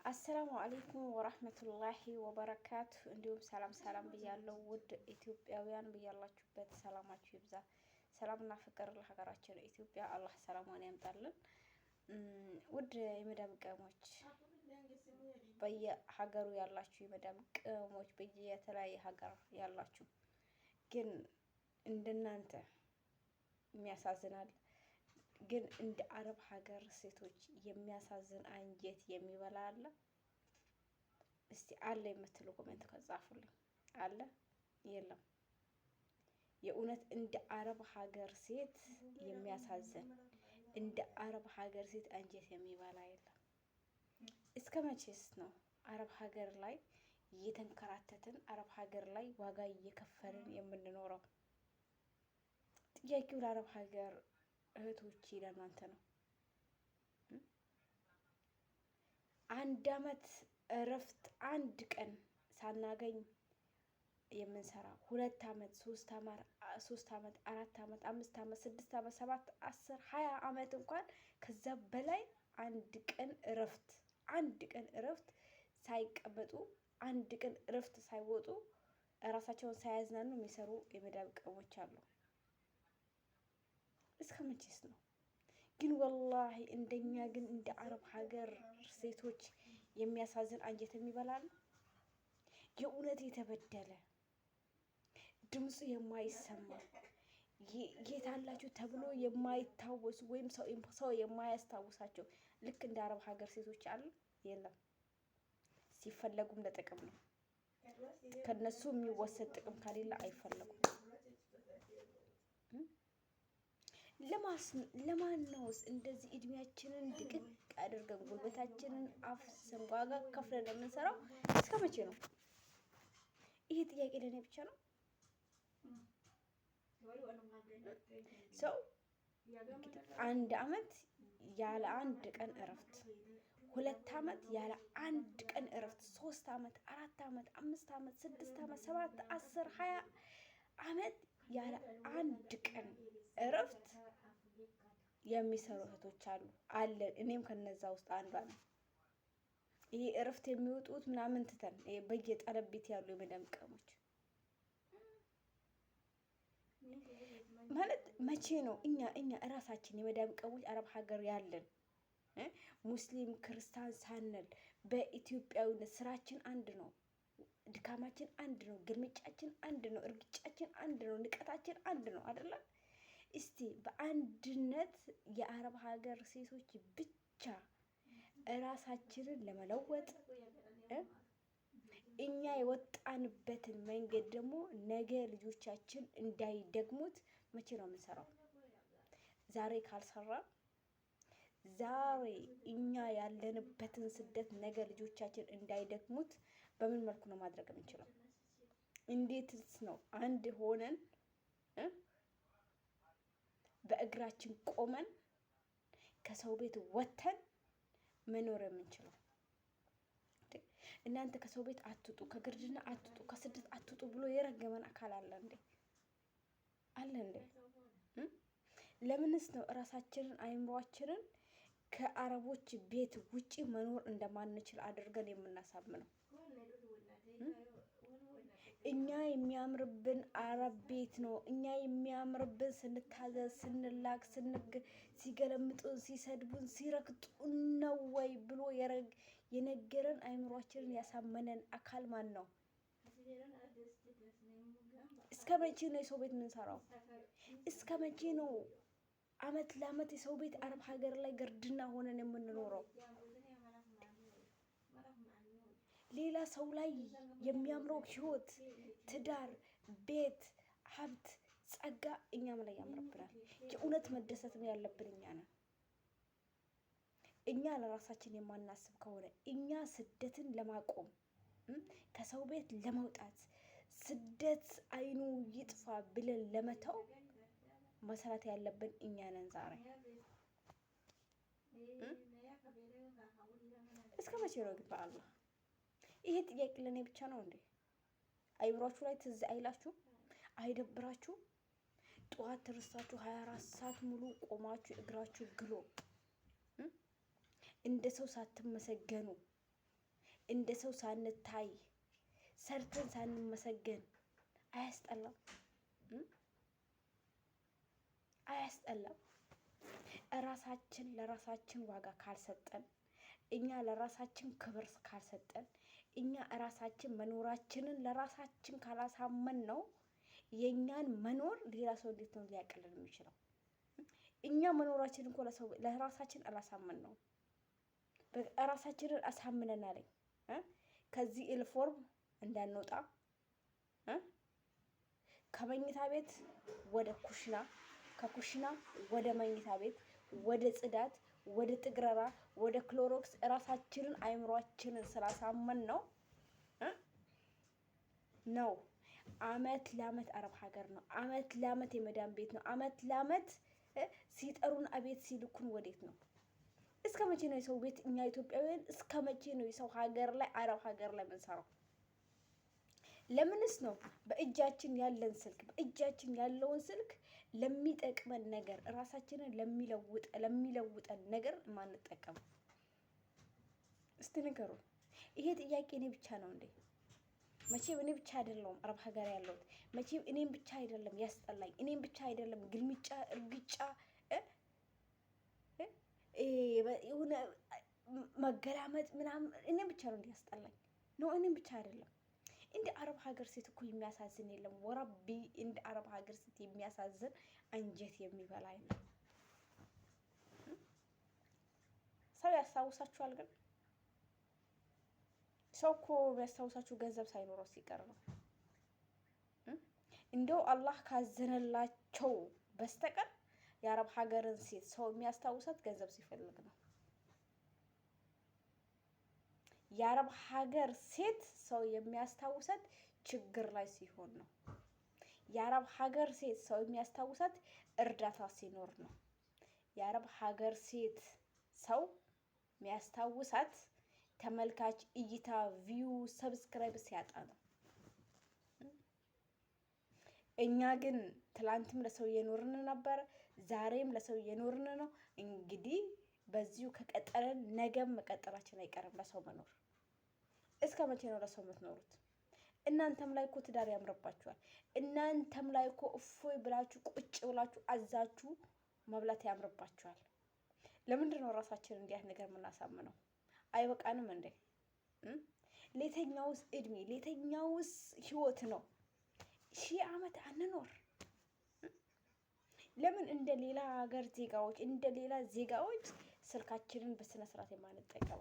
አሰላሙ አለይኩም ወራህመቱላሂ ወበረካቱ። እንዲሁም ሰላም ብያለሁ። ውድ ኢትዮጵያውያን ብያላችሁበት ሰላማችሁ ይብዛ። ሰላምና ፍቅር ለሀገራችን ኢትዮጵያ አላህ ሰላሟን ያምጣልን። ውድ የመዳም ቅመሞች በየሀገሩ ያላችሁ የመዳም ቅመሞች በየተለያየ ሀገር ያላችሁ ግን እንደናንተ የሚያሳዝናል። ግን እንደ አረብ ሀገር ሴቶች የሚያሳዝን አንጀት የሚበላ አለ? እስቲ አለ የምትሉ ኮሜንት ከጻፉልኝ። አለ? የለም? የእውነት እንደ አረብ ሀገር ሴት የሚያሳዝን እንደ አረብ ሀገር ሴት አንጀት የሚበላ የለም። እስከ መቼስ ነው አረብ ሀገር ላይ እየተንከራተትን አረብ ሀገር ላይ ዋጋ እየከፈልን የምንኖረው? ጥያቄው ለአረብ ሀገር እህቶች ለእናንተ ነው። አንድ አመት እረፍት አንድ ቀን ሳናገኝ የምንሰራ 2 አመት 3 አመት 4 አመት 5 አመት 6 አመት 7 10 20 አመት እንኳን ከዛ በላይ አንድ ቀን እረፍት ሳይቀመጡ አንድ ቀን እረፍት ሳይወጡ ራሳቸውን ሳያዝናኑ የሚሰሩ የመዳብ ቅመሞች አሉ። እስከ መቼስ ነው ግን? ወላሂ እንደኛ ግን እንደ አረብ ሀገር ሴቶች የሚያሳዝን አንጀት የሚበላል። የእውነት የተበደለ ድምፁ የማይሰማ የታላችሁ ተብሎ የማይታወሱ ወይም ሰው የማያስታውሳቸው ልክ እንደ አረብ ሀገር ሴቶች አሉ? የለም። ሲፈለጉም ለጥቅም ነው። ከነሱ የሚወሰድ ጥቅም ከሌለ አይፈለጉም። ለማን ነውስ እንደዚህ እድሜያችንን ድቅቅ አድርገን ጉልበታችንን አፍሰን ዋጋ ከፍለን የምንሰራው? እስከ መቼ ነው? ይሄ ጥያቄ ለኔ ብቻ ነው? ሰው አንድ አመት ያለ አንድ ቀን እረፍት፣ 2 አመት ያለ አንድ ቀን እረፍት፣ 3 አመት 4 አመት 5 አመት 6 አመት 7 10 20 አመት ያለ አንድ ቀን እረፍት የሚሰሩ እህቶች አለ። እኔም ከነዛ ውስጥ አንዷ ነኝ። ይሄ እረፍት የሚወጡት ምናምን ትተን በየጠረቤት ያሉ የመዳም ቅመሞች ማለት መቼ ነው እኛ እራሳችን የመዳም ቅመሞች አረብ ሀገር ያለን ሙስሊም ክርስቲያን ሳንል በኢትዮጵያዊነት ስራችን አንድ ነው፣ ድካማችን አንድ ነው፣ ግልምጫችን አንድ ነው፣ እርግጫችን አንድ ነው፣ ንቀታችን አንድ ነው አይደለ? እስቲ በአንድነት የአረብ ሀገር ሴቶች ብቻ እራሳችንን ለመለወጥ እኛ የወጣንበትን መንገድ ደግሞ ነገ ልጆቻችን እንዳይደግሙት መቼ ነው የምንሰራው? ዛሬ ካልሰራ ዛሬ እኛ ያለንበትን ስደት ነገ ልጆቻችን እንዳይደግሙት በምን መልኩ ነው ማድረግ የምንችለው? እንዴትስ ነው አንድ ሆነን በእግራችን ቆመን ከሰው ቤት ወተን መኖር የምንችለው? እናንተ ከሰው ቤት አትጡ፣ ከግርድና አትጡ፣ ከስደት አትጡ ብሎ የረገመን አካል አለ እንዴ? አለ እንዴ? ለምንስ ነው እራሳችንን አይምሯችንን ከአረቦች ቤት ውጪ መኖር እንደማንችል አድርገን የምናሳምነው? እኛ የሚያምርብን አረብ ቤት ነው። እኛ የሚያምርብን ስንታዘዝ፣ ስንላክ፣ ሲገለምጡን፣ ሲሰድቡን፣ ሲረግጡን ነው ወይ ብሎ የነገረን አይምሯችንን ያሳመነን አካል ማን ነው? እስከ መቼ ነው የሰው ቤት የምንሰራው? እስከ መቼ ነው አመት ለአመት የሰው ቤት አረብ ሀገር ላይ ግርድና ሆነን የምንኖረው? ሌላ ሰው ላይ የሚያምረው ህይወት፣ ትዳር፣ ቤት፣ ሀብት፣ ጸጋ እኛም ላይ ያምርብናል። የእውነት መደሰትም ያለብን እኛ ነን። እኛ ለራሳችን የማናስብ ከሆነ እኛ ስደትን ለማቆም ከሰው ቤት ለመውጣት ስደት አይኑ ይጥፋ ብለን ለመተው መስራት ያለብን እኛ ነን። ዛሬ እስከ መቼ ነው ግን? በአላህ ይሄ ጥያቄ ለኔ ብቻ ነው እንዴ? አይብሯችሁ ላይ ትዝ አይላችሁ? አይደብራችሁ? ጠዋት ተነስታችሁ 24 ሰዓት ሙሉ ቆማችሁ እግራችሁ ግሎ እንደ ሰው ሳትመሰገኑ እንደ ሰው ሳንታይ ሰርተን ሳንመሰገን አያስጠላም? አያስጠላም? እራሳችን ለራሳችን ዋጋ ካልሰጠን፣ እኛ ለራሳችን ክብር ካልሰጠን፣ እኛ እራሳችን መኖራችንን ለራሳችን ካላሳመን ነው የእኛን መኖር ሌላ ሰው እንዴት ነው ሊያቀልል የሚችለው? እኛ መኖራችን እኮ ለራሳችን አላሳመን ነው። ራሳችንን አሳምነናል። ከዚህ ኢልፎርም እንዳንወጣ ከመኝታ ቤት ወደ ኩሽና፣ ከኩሽና ወደ መኝታ ቤት፣ ወደ ጽዳት፣ ወደ ጥግረራ፣ ወደ ክሎሮክስ ራሳችንን አይምሯችንን ስላሳመን ነው አመት ለአመት አረብ ሀገር ነው። አመት ለአመት የመዳን ቤት ነው። አመት ለአመት ሲጠሩን አቤት ሲልኩን ወዴት ነው? እስከ መቼ ነው የሰው ቤት እኛ ኢትዮጵያውያን እስከ መቼ ነው የሰው ሀገር ላይ አረብ ሀገር ላይ የምንሰራው? ለምንስ ነው በእጃችን ያለን ስልክ በእጃችን ያለውን ስልክ ለሚጠቅመን ነገር ራሳችንን ለሚለውጠን ነገር ማንጠቀመው? እስቲ ንገሩ። ይሄ ጥያቄ እኔ ብቻ ነው እንዴ? መቼም እኔ ብቻ አይደለሁም አረብ ሀገር ያለሁት። መቼም እኔም ብቻ አይደለም ያስጠላኝ። እኔም ብቻ አይደለም ግልምጫ እርግጫ የሆነ መገላመጥ ምናምን እኔም ብቻ ነው እንዲያስጠላኝ ነው። እኔም ብቻ አይደለም። እንደ አረብ ሀገር ሴት እኮ የሚያሳዝን የለም ወረቢ። እንደ አረብ ሀገር ሴት የሚያሳዝን አንጀት የሚበላ ነው። ሰው ያስታውሳችኋል። ግን ሰው እኮ የሚያስታውሳችሁ ገንዘብ ሳይኖረው ሲቀር ነው። እንደው አላህ ካዘነላቸው በስተቀር የአረብ ሀገርን ሴት ሰው የሚያስታውሳት ገንዘብ ሲፈልግ ነው። የአረብ ሀገር ሴት ሰው የሚያስታውሳት ችግር ላይ ሲሆን ነው። የአረብ ሀገር ሴት ሰው የሚያስታውሳት እርዳታ ሲኖር ነው። የአረብ ሀገር ሴት ሰው የሚያስታውሳት ተመልካች፣ እይታ፣ ቪው፣ ሰብስክራይብ ሲያጣ ነው። እኛ ግን ትላንትም ለሰው እየኖርን ነበር፣ ዛሬም ለሰው እየኖርን ነው። እንግዲህ በዚሁ ከቀጠለን ነገም መቀጠላችን አይቀርም ለሰው መኖር። እስከ መቼ ነው ለሰው የምትኖሩት? እናንተም ላይ እኮ ትዳር ያምርባችኋል። እናንተም ላይ እኮ እፎይ ብላችሁ ቁጭ ብላችሁ አዛችሁ መብላት ያምርባችኋል። ለምንድን ነው ራሳችን እንዲህ ነገር የምናሳምነው? አይበቃንም እንዴ? ለየትኛውስ እድሜ ለየትኛውስ ህይወት ነው 1000 ዓመት አንኖር? ለምን እንደ ሌላ ሀገር ዜጋዎች እንደ ሌላ ዜጋዎች ስልካችንን በስነ ስርዓት የማንጠቀመው?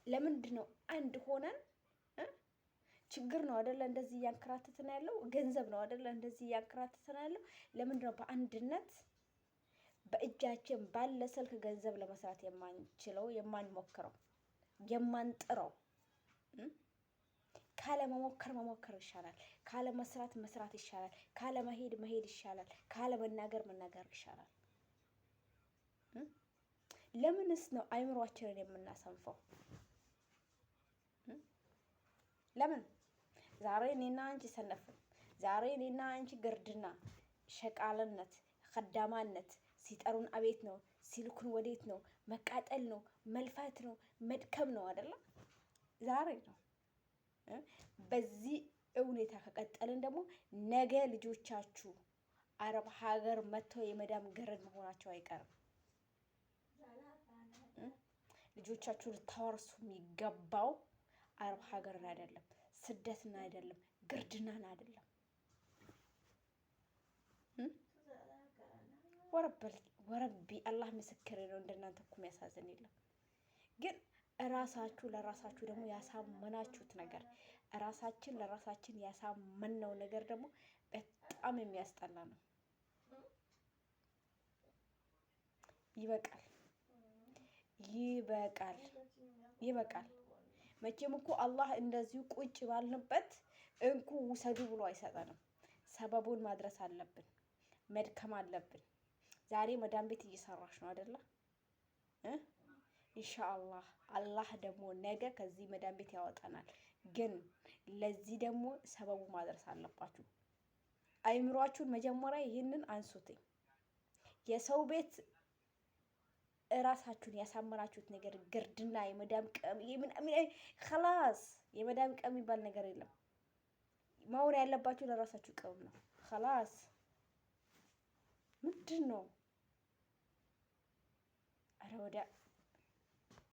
ለምንድን ነው አንድ ሆነን ችግር ነው አይደለ እንደዚህ እያንከራተተን ያለው? ገንዘብ ነው አይደለ እንደዚህ እያንከራተተን ያለው? ለምንድን ነው በአንድነት በእጃችን ባለ ስልክ ገንዘብ ለመስራት የማንችለው፣ የማንሞክረው፣ የማንጥረው? ካለ መሞከር መሞከር ይሻላል። ካለ መስራት መስራት ይሻላል። ካለ መሄድ መሄድ ይሻላል። ካለ መናገር መናገር ይሻላል። ለምንስ ነው አይምሯችንን የምናሰንፈው? ለምን? ዛሬ እኔና አንቺ ሰነፍን፣ ዛሬ እኔና አንቺ ግርድና፣ ሸቃልነት፣ ከዳማነት፣ ሲጠሩን አቤት ነው፣ ሲልኩን ወዴት ነው፣ መቃጠል ነው፣ መልፋት ነው፣ መድከም ነው አይደለ? ዛሬ ነው። በዚህ ሁኔታ ከቀጠልን ደግሞ ነገ ልጆቻችሁ አረብ ሀገር መጥተው የመዳም ገረድ መሆናቸው አይቀርም። ልጆቻችሁ ልታወርሱ የሚገባው አረብ ሀገርን አይደለም፣ ስደትን አይደለም፣ ግርድናን አይደለም። ወረቢ አላህ ምስክር ነው። እንደናንተ እኮ የሚያሳዝን የለም። ግን እራሳችሁ ለራሳችሁ ደግሞ ያሳመናችሁት ነገር እራሳችን ለራሳችን ያሳመነው ነገር ደግሞ በጣም የሚያስጠላ ነው። ይበቃል፣ ይበቃል፣ ይበቃል። መቼም እኮ አላህ እንደዚሁ ቁጭ ባልንበት እንኩ ውሰዱ ብሎ አይሰጠንም። ሰበቡን ማድረስ አለብን፣ መድከም አለብን። ዛሬ መዳም ቤት እየሰራሽ ነው አይደለ? ኢንሻአላህ አላህ ደግሞ ነገ ከዚህ መዳም ቤት ያወጣናል። ግን ለዚህ ደግሞ ሰበቡ ማድረስ አለባችሁ። አይምሯችሁን መጀመሪያ ይህንን አንሱትኝ። የሰው ቤት እራሳችሁን ያሳመራችሁት ነገር ግርድና የመዳም ቀም خلاص የመዳም ቀም የሚባል ነገር የለም። ማወር ያለባችሁ ለራሳችሁ ቀም ነው። خلاص ምንድን ነው? ኧረ ወዲያ